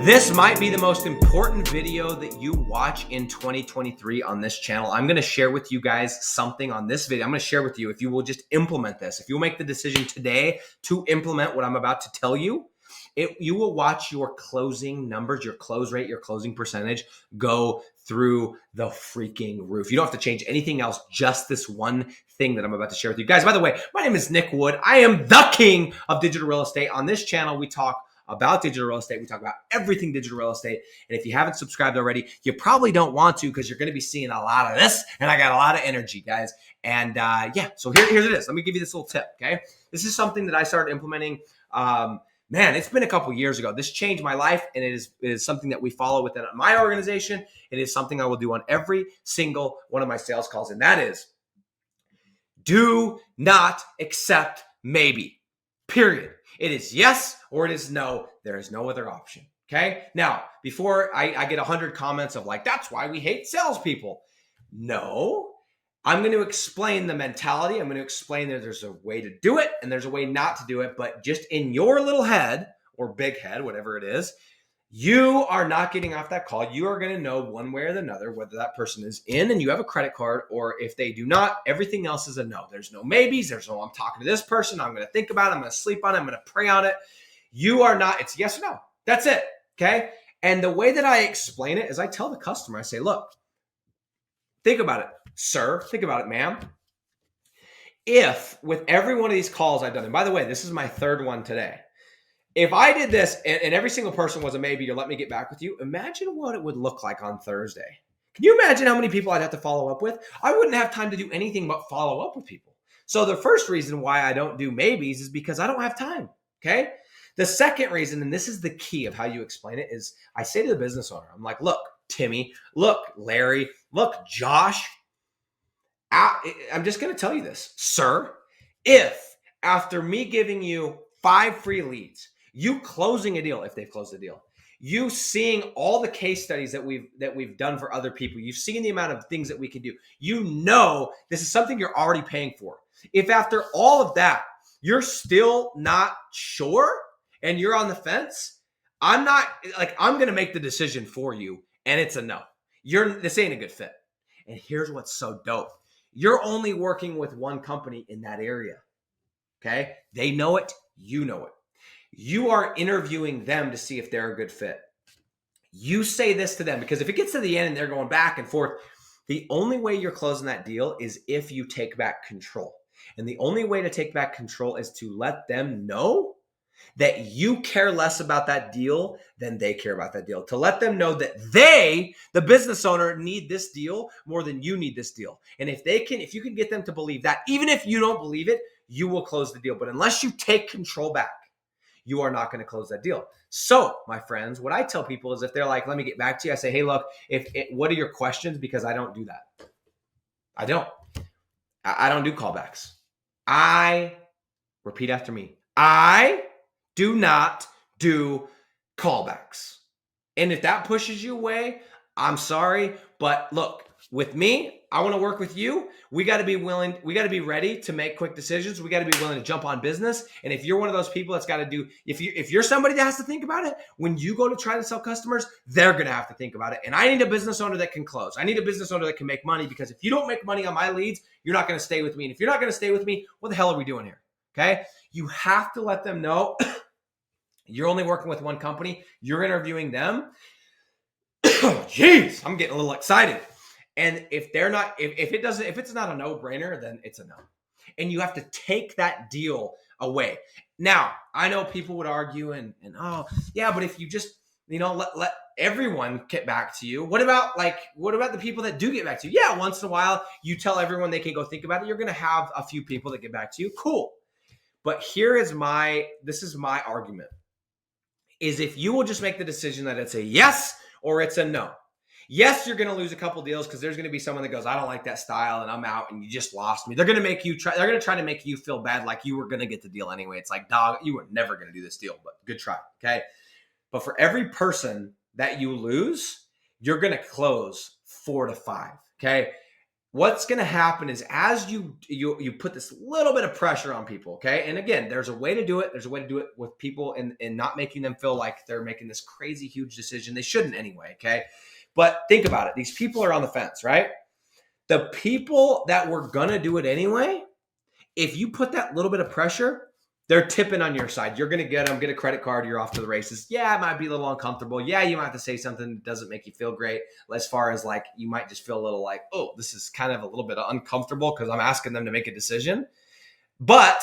This might be the most important video that you watch in 2023 on this channel. I'm going to share with you guys something on this video. I'm going to share with you if you will just implement this. If you'll make the decision today to implement what I'm about to tell you, you will watch your closing numbers, your close rate, your closing percentage go through the freaking roof. You don't have to change anything else, just this one thing that I'm about to share with you guys. By the way, my name is Nick Wood. I am the king of digital real estate. On this channel, we talk about digital real estate. We talk about everything digital real estate. And if you haven't subscribed already, you probably don't want to because you're going to be seeing a lot of this. And I got a lot of energy, guys. And so here's it is. Let me give you this little tip, okay? This is something that I started implementing. Man, it's been a couple years ago. This changed my life, and it is something that we follow within my organization. It is something I will do on every single one of my sales calls, and that is do not accept maybe, period. It is yes or it is no. There is no other option, okay? Now, before I get 100 comments of like, that's why we hate salespeople. No, I'm going to explain the mentality. I'm going to explain that there's a way to do it and there's a way not to do it. But just in your little head or big head, whatever it is, you are not getting off that call. You are going to know one way or another whether that person is in and you have a credit card, or if they do not, everything else is a no. There's no maybes. There's no I'm talking to this person. I'm going to think about it. I'm going to sleep on it. I'm going to pray on it. You are not. It's yes or no. That's it. Okay. And the way that I explain it is I tell the customer, I say, look, think about it, sir. Think about it, ma'am. If with every one of these calls I've done, and by the way, this is my third one today. If I did this and every single person was a maybe or let me get back with you, imagine what it would look like on Thursday. Can you imagine how many people I'd have to follow up with? I wouldn't have time to do anything but follow up with people. So the first reason why I don't do maybes is because I don't have time, okay? The second reason, and this is the key of how you explain it, is I say to the business owner, I'm like, look, Timmy, look, Larry, look, Josh, I'm just going to tell you this, sir. If after me giving you 5 free leads, you closing a deal, if they've closed a deal, you seeing all the case studies that we've done for other people, you've seen the amount of things that we can do, you know this is something you're already paying for. If after all of that, you're still not sure and you're on the fence, I'm going to make the decision for you, and it's a no. This ain't a good fit. And here's what's so dope. You're only working with one company in that area, okay? They know it, you know it. You are interviewing them to see if they're a good fit. You say this to them because if it gets to the end and they're going back and forth, the only way you're closing that deal is if you take back control. And the only way to take back control is to let them know that you care less about that deal than they care about that deal. To let them know that they, the business owner, need this deal more than you need this deal. And if you can get them to believe that, even if you don't believe it, you will close the deal. But unless you take control back, you are not going to close that deal. So, my friends, what I tell people is if they're like, let me get back to you, I say, hey, look, what are your questions? Because I don't do that. I don't do callbacks. Repeat after me. I do not do callbacks. And if that pushes you away, I'm sorry. But look, with me, I want to work with you. We got to be willing. We got to be ready to make quick decisions. We got to be willing to jump on business. And if you're one of those people that's got to do, if you're somebody that has to think about it, when you go to try to sell customers, they're going to have to think about it. And I need a business owner that can close. I need a business owner that can make money, because if you don't make money on my leads, you're not going to stay with me. And if you're not going to stay with me, what the hell are we doing here? Okay. You have to let them know you're only working with one company. You're interviewing them. Jeez, I'm getting a little excited. And if it's not a no-brainer, then it's a no. And you have to take that deal away. Now, I know people would argue and oh, yeah, but if you just, let everyone get back to you. What about the people that do get back to you? Yeah, once in a while, you tell everyone they can go think about it. You're going to have a few people that get back to you. Cool. But this is my argument, is if you will just make the decision that it's a yes or it's a no. Yes, you're going to lose a couple deals because there's going to be someone that goes, I don't like that style and I'm out and you just lost me. They're going to try to make you feel bad like you were going to get the deal anyway. It's like, dog, you were never going to do this deal, but good try, okay? But for every person that you lose, you're going to close 4 to 5, okay? what's going to happen is as you put this little bit of pressure on people, okay? And again, there's a way to do it. There's a way to do it with people and not making them feel like they're making this crazy huge decision. They shouldn't anyway, okay? But think about it. These people are on the fence, right? The people that were going to do it anyway, if you put that little bit of pressure, they're tipping on your side. You're going to get a credit card. You're off to the races. Yeah, it might be a little uncomfortable. Yeah, you might have to say something that doesn't make you feel great. As far as like, you might just feel a little like, oh, this is kind of a little bit uncomfortable because I'm asking them to make a decision. But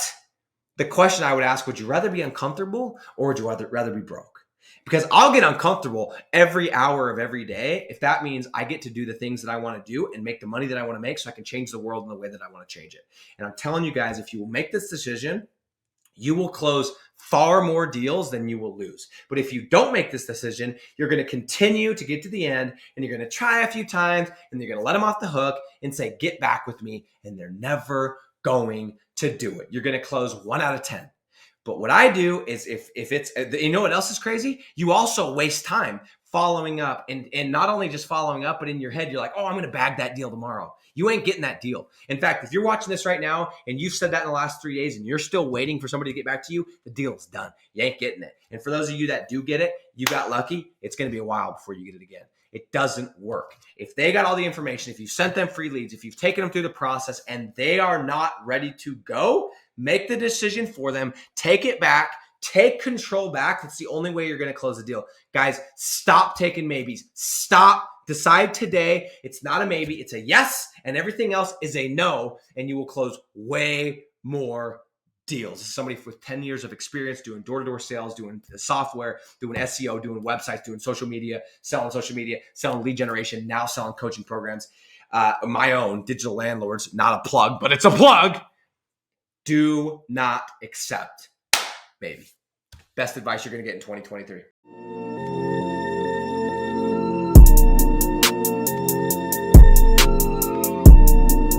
the question I would ask, would you rather be uncomfortable or would you rather be broke? Because I'll get uncomfortable every hour of every day if that means I get to do the things that I want to do and make the money that I want to make so I can change the world in the way that I want to change it. And I'm telling you guys, if you will make this decision, you will close far more deals than you will lose. But if you don't make this decision, you're going to continue to get to the end and you're going to try a few times and you're going to let them off the hook and say, get back with me. And they're never going to do it. You're going to close 1 out of 10. But what I do is if it's, you know what else is crazy? You also waste time following up and not only just following up, but in your head, you're like, oh, I'm going to bag that deal tomorrow. You ain't getting that deal. In fact, if you're watching this right now and you've said that in the last 3 days and you're still waiting for somebody to get back to you, the deal is done. You ain't getting it. And for those of you that do get it, you got lucky. It's going to be a while before you get it again. It doesn't work. If they got all the information, if you've sent them free leads, if you've taken them through the process and they are not ready to go, make the decision for them, take it back, take control back. That's the only way you're going to close the deal. Guys, stop taking maybes. Stop. Decide today. It's not a maybe. It's a yes. And everything else is a no. And you will close way more deals. This is somebody with 10 years of experience doing door-to-door sales, doing software, doing SEO, doing websites, doing social media, selling lead generation, now selling coaching programs. My own Digital Landlords, not a plug, but it's a plug. Do not accept maybe. Best advice you're going to get in 2023.